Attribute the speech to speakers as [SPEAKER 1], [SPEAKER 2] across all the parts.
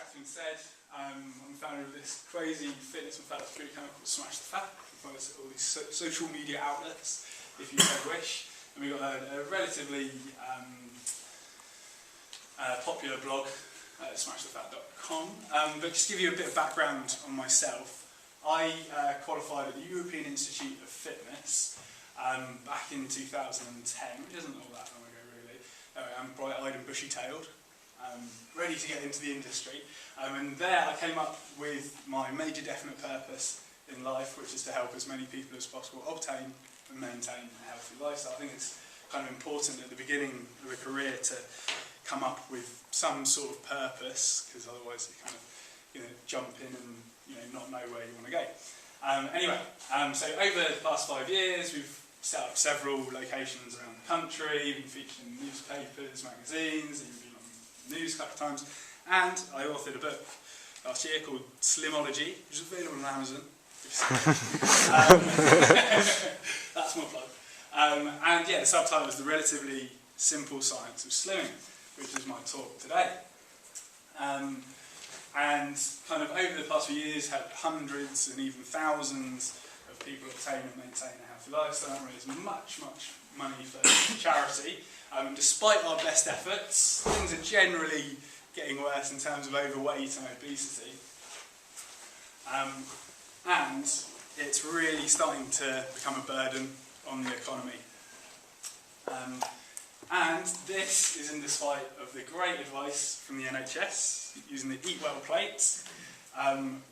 [SPEAKER 1] Catherine said, I'm the founder of this crazy fitness and fat food channel called Smash the Fat. You can find us at all these social media outlets if you so wish. And we've got a relatively popular blog at smashthefat.com. But just to give you a bit of background on myself, I qualified at the European Institute of Fitness back in 2010, which isn't all that long ago really. I'm bright-eyed and bushy-tailed, ready to get into the industry. And there I came up with my major definite purpose in life, which is to help as many people as possible obtain and maintain a healthy lifestyle. I think it's kind of important at the beginning of a career to come up with some sort of purpose, because otherwise you kind of jump in and not know where you want to go. So over the past 5 years we've set up several locations around the country, been featured in newspapers, magazines, even been on the news a couple of times, and I authored a book last year called Slimology, which is available on Amazon. That's my plug. And yeah, the subtitle is The Relatively Simple Science of Slimming, which is my talk today. And kind of over the past few years, had hundreds and even thousands of people obtain and maintain a healthy lifestyle and raise much money for charity. Despite our best efforts, things are generally getting worse in terms of overweight and obesity. And it's really starting to become a burden on the economy. And this is in despite of the great advice from the NHS using the Eat Well plate,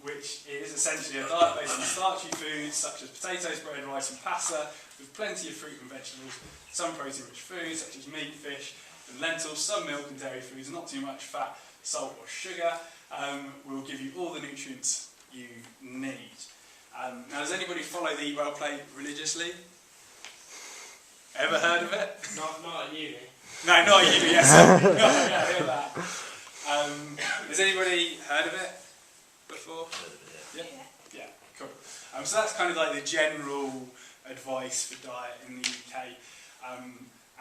[SPEAKER 1] which is essentially a diet based on starchy foods such as potatoes, bread, rice and pasta, with plenty of fruit and vegetables, some protein-rich foods such as meat, fish and lentils, some milk and dairy foods, not too much fat, salt or sugar, will give you all the nutrients you need. Now, does anybody follow the Eat Well plate religiously? Ever heard of it?
[SPEAKER 2] Not at uni.
[SPEAKER 1] No, not at uni, yes. I hear that. Has anybody heard of it before? Yeah? Yeah, cool. So that's kind of like the general advice for diet in the UK.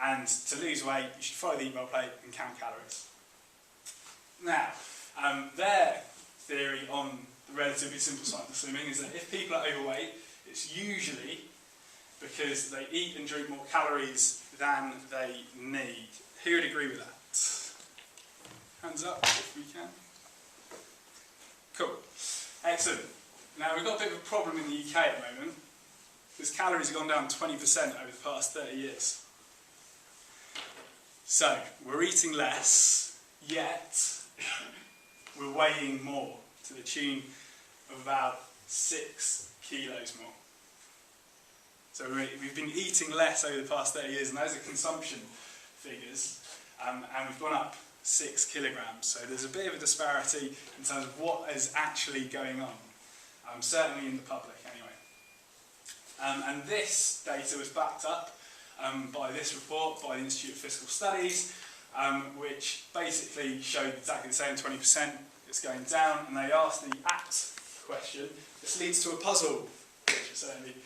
[SPEAKER 1] And to lose weight, you should follow the Eat Well plate and count calories. Now, their theory on the relatively simple science of slimming is that if people are overweight, it's usually because they eat and drink more calories than they need. Who would agree with that? Hands up if we can. Cool. Excellent. Now we've got a bit of a problem in the UK at the moment, because calories have gone down 20% over the past 30 years. So, we're eating less, yet we're weighing more, to the tune of about 6 kilos more. So we've been eating less over the past 30 years, and those are consumption figures, and we've gone up 6 kilograms. So there's a bit of a disparity in terms of what is actually going on, certainly in the public anyway. And this data was backed up by this report by the Institute of Fiscal Studies, which basically showed exactly the same, 20% it's going down, and they asked the ACT question. This leads to a puzzle, which certainly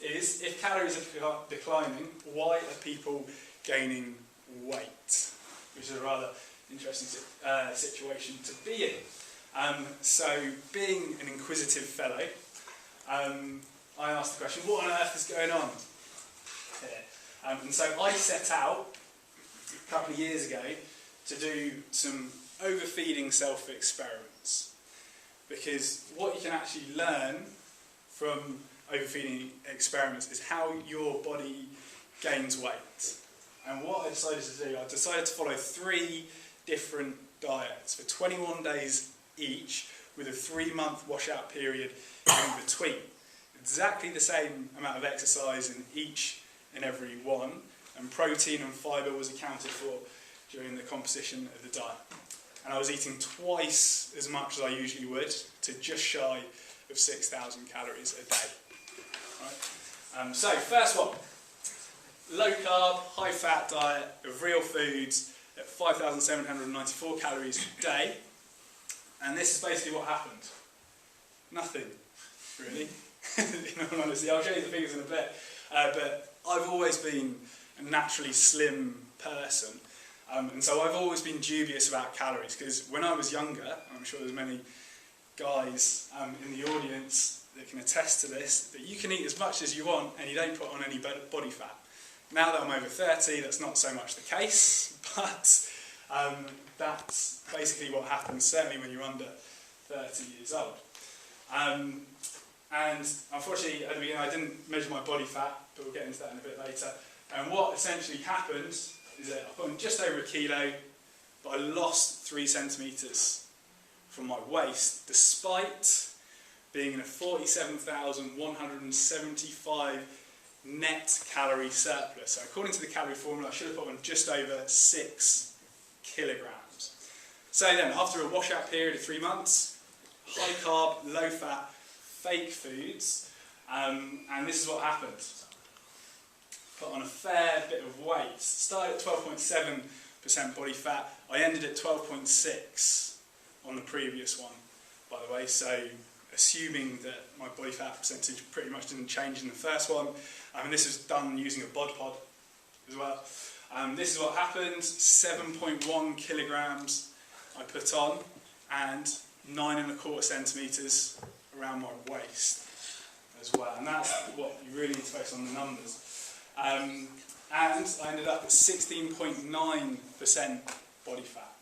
[SPEAKER 1] is, if calories are declining, why are people gaining weight? Which is a rather interesting situation to be in. So, being an inquisitive fellow, I asked the question, what on earth is going on here? And so I set out, a couple of years ago, to do some overfeeding self-experiments. Because what you can actually learn from overfeeding experiments is how your body gains weight. And what I decided to do, I decided to follow 3 different diets for 21 days each, with a 3-month washout period in between. Exactly the same amount of exercise in each and every one, and protein and fibre was accounted for during the composition of the diet. And I was eating twice as much as I usually would, to just shy of 6,000 calories a day. Right? So, first one, low-carb, high-fat diet of real foods at 5,794 calories a day. And this is basically what happened. Nothing, really, in all honesty. I'll show you the figures in a bit. But I've always been a naturally slim person. And so I've always been dubious about calories, because when I was younger, I'm sure there's many guys in the audience that can attest to this, that you can eat as much as you want and you don't put on any body fat. Now that I'm over 30, that's not so much the case, but that's basically what happens, certainly when you're under 30 years old. And unfortunately, at the beginning, I didn't measure my body fat, but we'll get into that in a bit later. And what essentially happened is that I put on just over 1 kilo, but I lost 3 centimetres from my waist, despite being in a 47,175 net calorie surplus. So according to the calorie formula, I should have put on just over 6 kilograms. So then, after a washout period of 3 months, high carb, low fat, fake foods, and this is what happened. Put on a fair bit of weight. Started at 12.7% body fat. I ended at 12.6 on the previous one, by the way. So assuming that my body fat percentage pretty much didn't change in the first one, and this was done using a bod pod as well. This is what happened. 7.1 kilograms I put on, and 9¼ centimetres around my waist as well. And that's what you really need to focus on, the numbers. And I ended up at 16.9% body fat.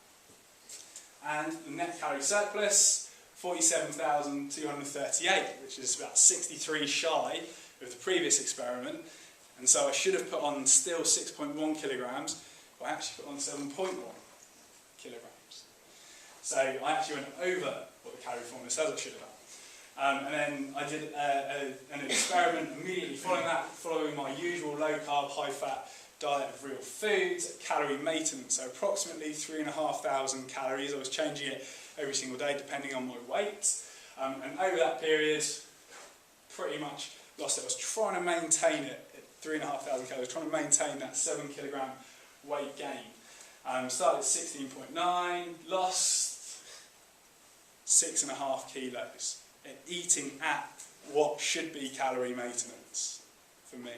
[SPEAKER 1] And the net calorie surplus, 47,238, which is about 63 shy of the previous experiment. And so I should have put on still 6.1 kilograms, but I actually put on 7.1 kilograms. So I actually went over what the calorie formula says I should have done. And then I did an experiment immediately following that, following my usual low-carb, high-fat diet of real foods, calorie maintenance, so approximately 3,500 calories. I was changing it every single day depending on my weight. And over that period, pretty much lost it. I was trying to maintain it at 3,500 calories, trying to maintain that 7 kilogram weight gain. Started at 16.9, lost 6.5 kilos. Eating at what should be calorie maintenance for me.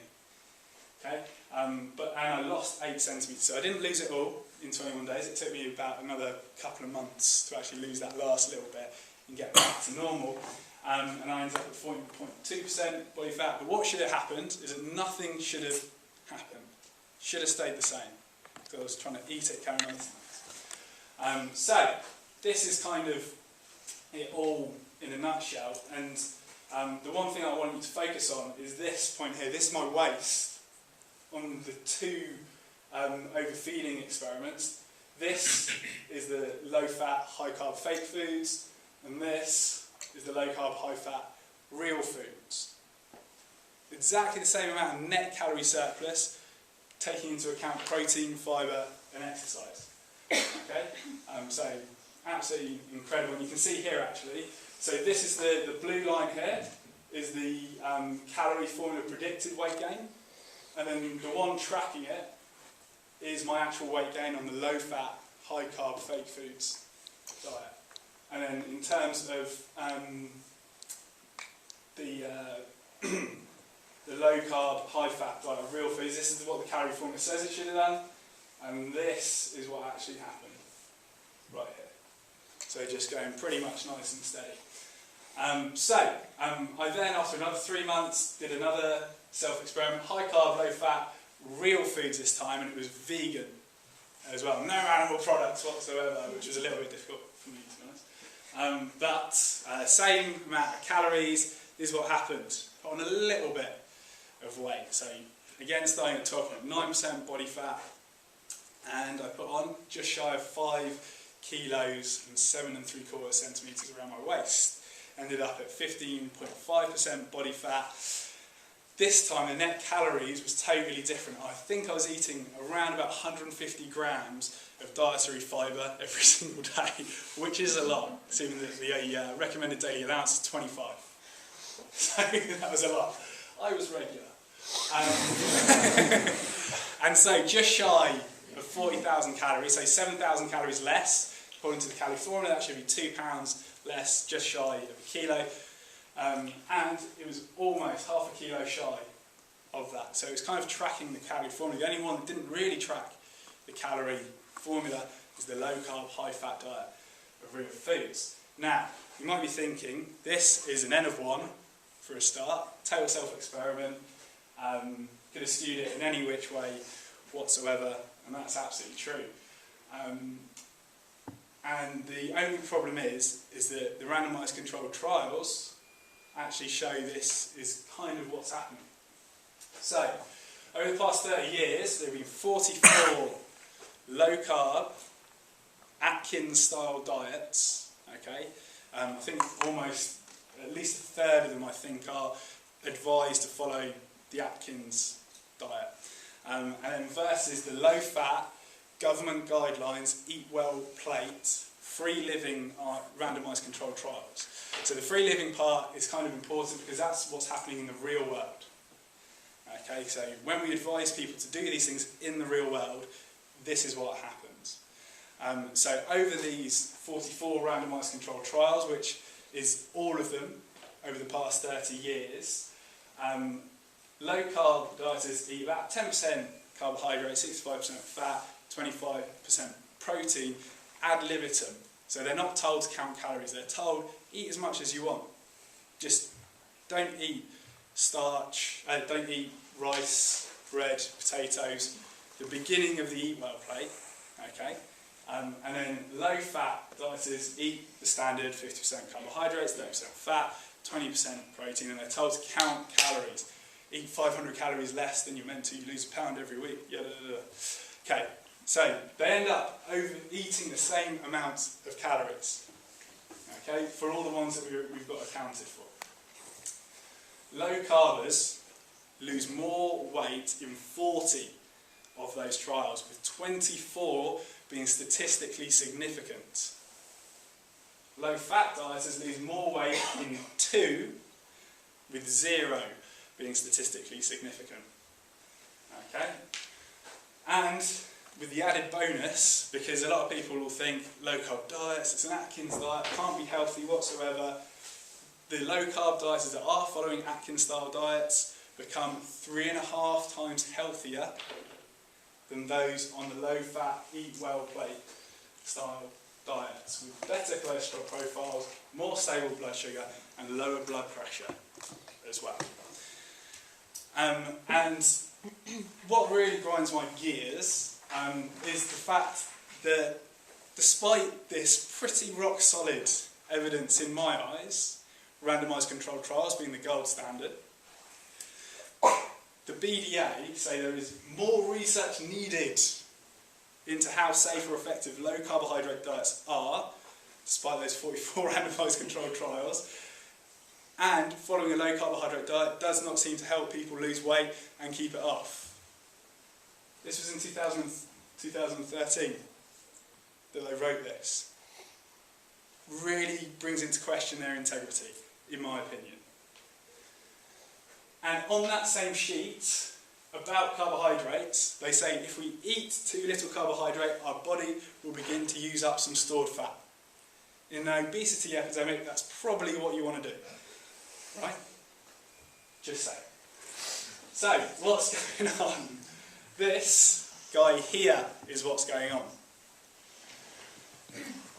[SPEAKER 1] Okay, and I lost 8 centimetres. So I didn't lose it all in 21 days. It took me about another couple of months to actually lose that last little bit and get back to normal. And I ended up at 4.2% body fat. But what should have happened is that nothing should have happened. Should have stayed the same, because I was trying to eat at calorie maintenance. So this is kind of it all in a nutshell, and the one thing I want you to focus on is this point here. This is my waist on the 2 overfeeding experiments. This is the low-fat, high-carb fake foods, and this is the low-carb, high-fat real foods. Exactly the same amount of net calorie surplus, taking into account protein, fibre and exercise. Okay, so absolutely incredible. And you can see here actually, so this is the blue line here, is the calorie formula predicted weight gain, and then the one tracking it is my actual weight gain on the low-fat, high-carb fake foods diet. And then in terms of the low-carb, high-fat diet of real foods, this is what the calorie formula says it should have done, and this is what actually happened right here. So just going pretty much nice and steady. I then, after another 3 months, did another self-experiment, high-carb, low-fat, real foods this time, and it was vegan as well. No animal products whatsoever, which was a little bit difficult for me, to be honest. Same amount of calories. This is what happened. Put on a little bit of weight. So again, starting at 12.9% body fat, and I put on just shy of 5 kilos and 7¾ centimetres around my waist. Ended up at 15.5% body fat. This time the net calories was totally different. I think I was eating around about 150 grams of dietary fibre every single day, which is a lot, assuming that the recommended daily allowance is 25. So that was a lot. I was regular. And so just shy of 40,000 calories, so 7,000 calories less. According to the calorie formula, that should be 2 pounds less, just shy of a kilo. And it was almost half a kilo shy of that. So it was kind of tracking the calorie formula. The only one that didn't really track the calorie formula is the low-carb, high-fat diet of real foods. Now, you might be thinking, this is an N of 1 for a start, total self-experiment, could have skewed it in any which way whatsoever, and that's absolutely true. And the only problem is that the randomized controlled trials actually show this is kind of what's happening. So, over the past 30 years, there have been 44 low-carb, Atkins-style diets, okay? I think almost, at least a third of them, I think, are advised to follow the Atkins diet. And then versus the low-fat, government guidelines, eat well plate, free living randomised controlled trials. So the free living part is kind of important because that's what's happening in the real world. Okay, so when we advise people to do these things in the real world, this is what happens. So over these 44 randomised controlled trials, which is all of them over the past 30 years, low-carb dieters eat about 10% carbohydrate, 65% fat, 25% protein ad libitum. So they're not told to count calories, they're told eat as much as you want. Just don't eat starch, don't eat rice, bread, potatoes, the beginning of the eat well plate, okay? And then low-fat dieters eat the standard 50% carbohydrates, 30% fat, 20% protein, and they're told to count calories. Eat 500 calories less than you're meant to, you lose a pound every week. Okay, so they end up overeating the same amount of calories, okay, for all the ones that we've got accounted for. Low carbers lose more weight in 40 of those trials, with 24 being statistically significant. Low fat dieters lose more weight in 2, with 0 being statistically significant. Okay? And with the added bonus, because a lot of people will think low carb diets, it's an Atkins diet, can't be healthy whatsoever. The low carb dieters that are following Atkins style diets become 3.5 times healthier than those on the low fat, eat well plate style diets, with better cholesterol profiles, more stable blood sugar and lower blood pressure as well. And what really grinds my gears is the fact that despite this pretty rock solid evidence in my eyes, randomised controlled trials being the gold standard, the BDA say there is more research needed into how safe or effective low carbohydrate diets are, despite those 44 randomised controlled trials, and following a low carbohydrate diet does not seem to help people lose weight and keep it off. This was in 2013 that they wrote this. Really brings into question their integrity, in my opinion. And on that same sheet, about carbohydrates, they say if we eat too little carbohydrate, our body will begin to use up some stored fat. In an obesity epidemic, that's probably what you want to do. Right? Just say. So, what's going on? This guy here is what's going on.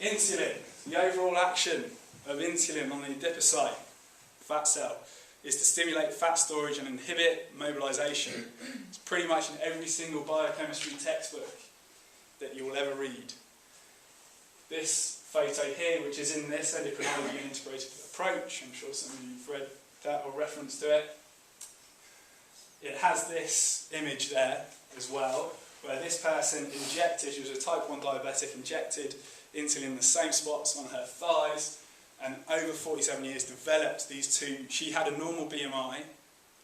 [SPEAKER 1] Insulin. The overall action of insulin on the adipocyte, fat cell, is to stimulate fat storage and inhibit mobilization. It's pretty much in every single biochemistry textbook that you will ever read. This photo here, which is in this endocrinology and integrated approach, I'm sure some of you have read that or reference to it. It has this image there as well, where this person injected, she was a type 1 diabetic, injected insulin in the same spots on her thighs, and over 47 years developed these two. She had a normal BMI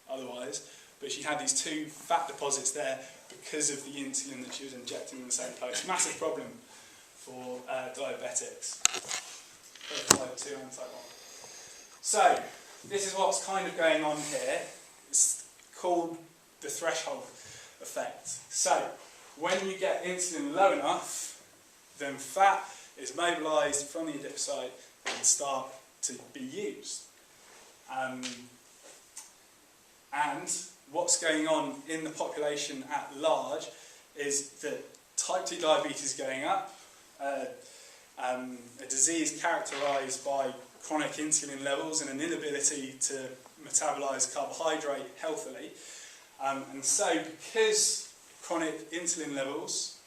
[SPEAKER 1] otherwise, but she had these two fat deposits there because of the insulin that she was injecting in the same place. Massive problem for diabetics, both type 2 and type 1. So, this is what's kind of going on here. It's called the threshold effect. So, when you get insulin low enough, then fat is mobilised from the adipocyte and start to be used. And what's going on in the population at large is that type 2 diabetes going up, a disease characterised by chronic insulin levels and an inability to metabolize carbohydrate healthily. And so because chronic insulin levels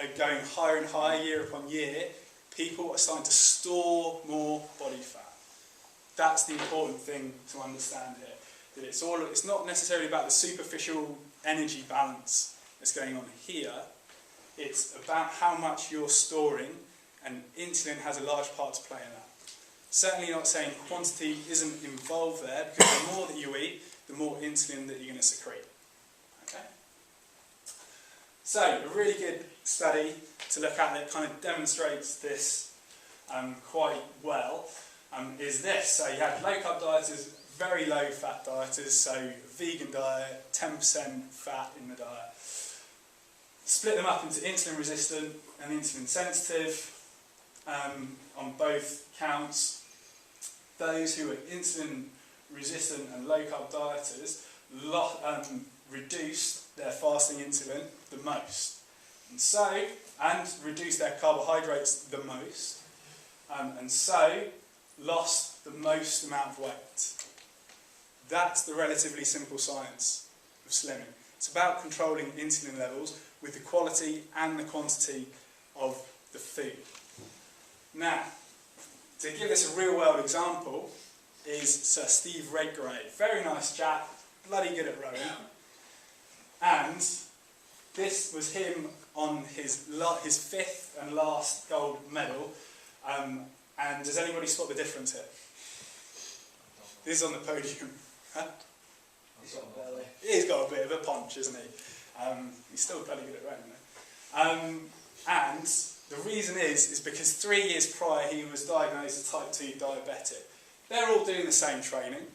[SPEAKER 1] are going higher and higher year upon year, people are starting to store more body fat. That's the important thing to understand here. That it's not necessarily about the superficial energy balance that's going on here. It's about how much you're storing, and insulin has a large part to play in that. Certainly not saying quantity isn't involved there, because the more that you eat, the more insulin that you're going to secrete. Okay? So, a really good study to look at that kind of demonstrates this quite well is this. So you had low-carb dieters, very low-fat dieters, so vegan diet, 10% fat in the diet. Split them up into insulin-resistant and insulin-sensitive on both counts. Those who were insulin-resistant and low-carb dieters reduced their fasting insulin the most, and reduced their carbohydrates the most, and so lost the most amount of weight. That's the relatively simple science of slimming. It's about controlling insulin levels with the quality and the quantity of the food. Now, to give this a real-world example is Sir Steve Redgrave. Very nice chap, bloody good at rowing. And this was him on his 5th and last gold medal. And does anybody spot the difference here? This is on the podium. Huh? He's got a bit of a punch, isn't he? He's still bloody good at rowing, though. And the reason is because 3 years prior he was diagnosed as type 2 diabetic. They're all doing the same training.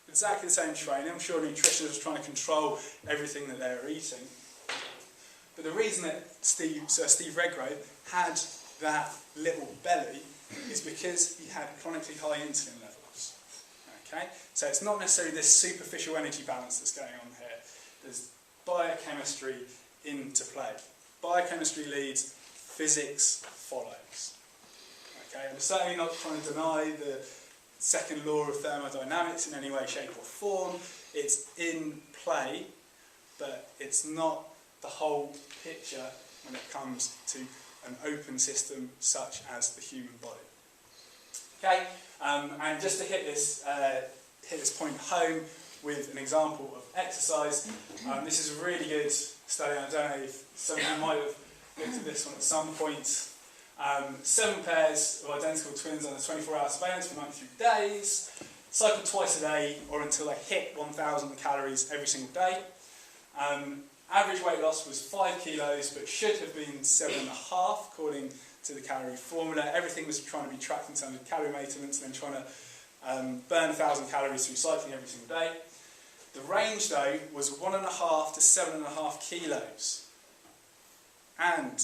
[SPEAKER 1] Exactly the same training. I'm sure nutritionists are trying to control everything that they're eating. But the reason that Sir Steve Redgrave had that little belly is because he had chronically high insulin levels. Okay? So it's not necessarily this superficial energy balance that's going on here. There's biochemistry into play. Biochemistry leads, physics follows. Okay? I'm certainly not trying to deny the second law of thermodynamics in any way, shape or form. It's in play, but it's not the whole picture when it comes to an open system such as the human body. Okay, and just to hit this point home with an example of exercise, this is a really good study. I don't know if some of you might have looked at this one at some point. 7 pairs of identical twins under 24-hour surveillance for 93 days, cycle twice a day or until they hit 1,000 calories every single day. Average weight loss was 5 kilos, but should have been 7.5 according to the calorie formula. Everything was trying to be tracked in terms of calorie maintenance and then trying to burn 1,000 calories through cycling every single day. The range, though, was 1.5 to 7.5 kilos. And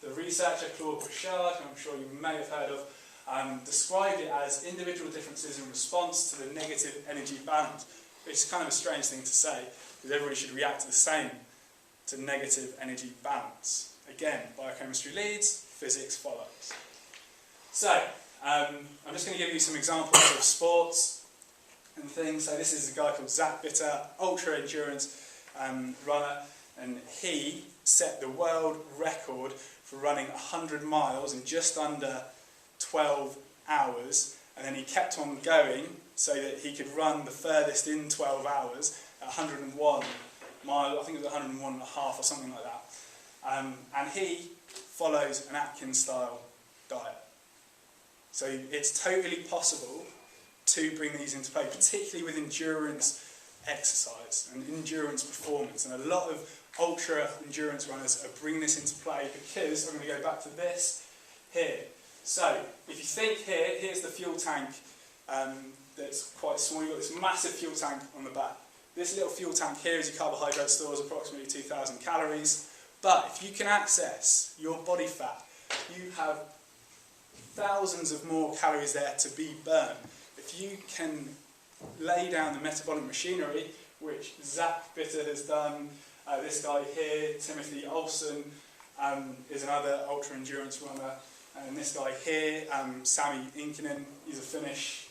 [SPEAKER 1] the researcher Claude Bouchard, who I'm sure you may have heard of, described it as individual differences in response to the negative energy balance, which is kind of a strange thing to say, because everybody should react the same to negative energy balance. Again, biochemistry leads, physics follows. So, I'm just going to give you some examples of sports and things. So this is a guy called Zach Bitter, ultra-endurance runner, and he set the world record for running 100 miles in just under 12 hours, and then he kept on going so that he could run the furthest in 12 hours at 101 miles, I think it was 101 and a half or something like that. And he follows an Atkins-style diet. So it's totally possible to bring these into play, particularly with endurance exercise and endurance performance. And a lot of ultra-endurance runners are bringing this into play because, I'm going to go back to this here. So, if you think here, here's the fuel tank that's quite small. You've got this massive fuel tank on the back. This little fuel tank here is your carbohydrate stores, approximately 2,000 calories. But if you can access your body fat, you have thousands of more calories there to be burned. If you can lay down the metabolic machinery, which Zach Bitter has done, this guy here, Timothy Olsen, is another ultra endurance runner. And this guy here, Sami Inkinen, he's a Finnish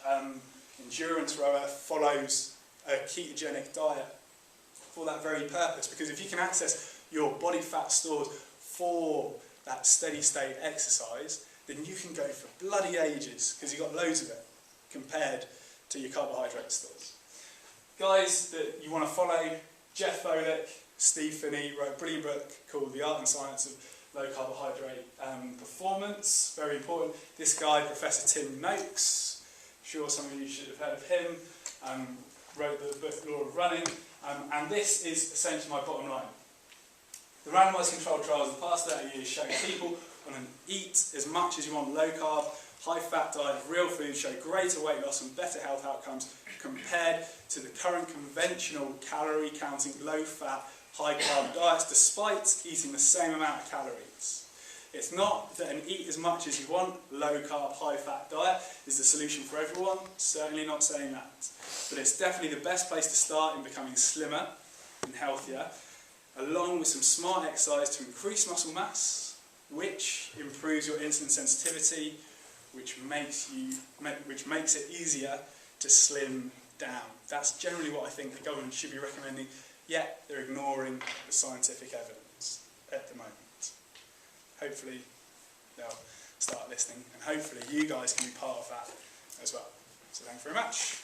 [SPEAKER 1] endurance rower, follows a ketogenic diet for that very purpose. Because if you can access your body fat stores for that steady state exercise, then you can go for bloody ages, because you've got loads of it, compared to your carbohydrate stores. Guys that you want to follow, Jeff Folick, Steve Finney wrote a brilliant book called The Art and Science of Low Carbohydrate Performance, very important. This guy, Professor Tim Noakes, I'm sure some of you should have heard of him, wrote the book Law of Running, and this is essentially my bottom line. The randomized controlled trials of the past 30 years show people on an eat as much as you want low carb, high fat diet of real food show greater weight loss and better health outcomes compared to the current conventional calorie counting low fat, high carb diets despite eating the same amount of calories. It's not that an eat as much as you want, low carb, high fat diet is the solution for everyone, certainly not saying that. But it's definitely the best place to start in becoming slimmer and healthier, along with some smart exercise to increase muscle mass, which improves your insulin sensitivity, which makes it easier to slim down. That's generally what I think the government should be recommending, yet they're ignoring the scientific evidence at the moment. Hopefully they'll start listening, and hopefully you guys can be part of that as well. So thank you very much.